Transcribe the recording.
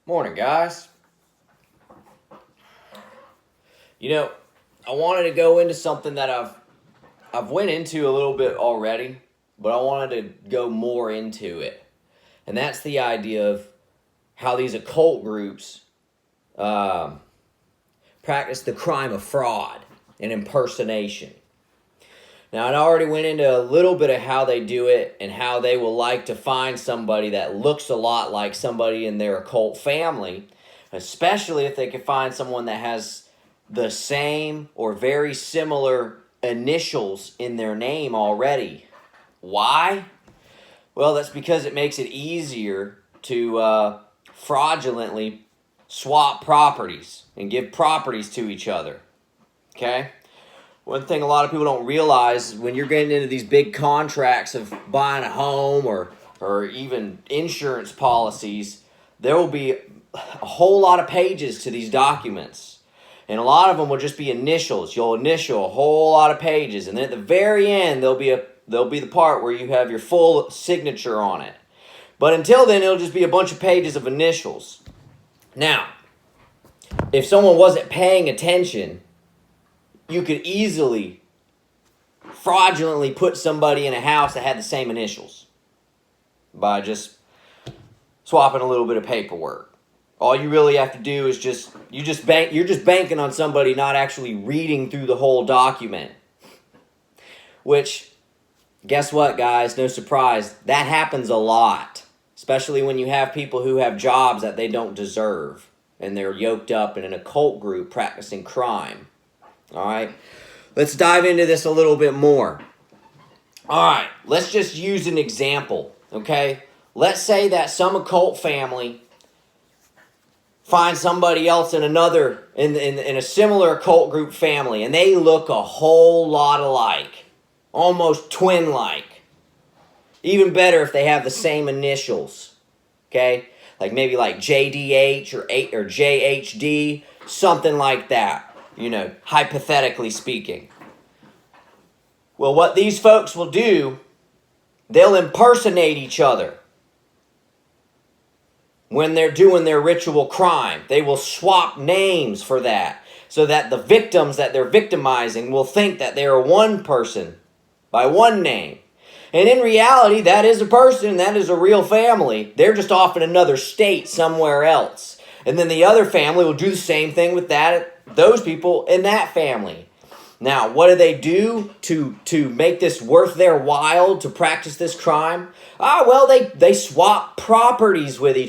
Morning, guys. I wanted to go into something that I've went into a little bit already, but I wanted to go more into it. And that's the idea of how these occult groups practice the crime of fraud and impersonation. Now, I already went into a little bit of how they do it and how they will like to find somebody that looks a lot like somebody in their occult family, especially if they can find someone that has the same or very similar initials in their name already. Why? Well, that's because it makes it easier to fraudulently swap properties and give properties to each other. Okay? One thing a lot of people don't realize is when you're getting into these big contracts of buying a home or even insurance policies, there will be a whole lot of pages to these documents. And a lot of them will just be initials. You'll initial a whole lot of pages. And then at the very end, there'll be the part where you have your full signature on it. But until then, it'll just be a bunch of pages of initials. Now, if someone wasn't paying attention, you could easily fraudulently put somebody in a house that had the same initials by just swapping a little bit of paperwork. All you really have to do is you're just banking on somebody not actually reading through the whole document. Which, guess what, guys? No surprise, that happens a lot, especially when you have people who have jobs that they don't deserve and they're yoked up in an occult group practicing crime. All right, let's dive into this a little bit more. All right, let's just use an example, okay? Let's say that some occult family finds somebody else in a similar occult group family, and they look a whole lot alike, almost twin-like. Even better if they have the same initials, okay? Maybe like JDH or JHD, something like that. Hypothetically speaking. Well, what these folks will do, they'll impersonate each other when they're doing their ritual crime. They will swap names for that, so that the victims that they're victimizing will think that they are one person by one name. And in reality, that is a person, that is a real family. They're just off in another state somewhere else. And then the other family will do the same thing with those people in that family. Now, what do they do to make this worth their while to practice this crime? Well, they swap properties with each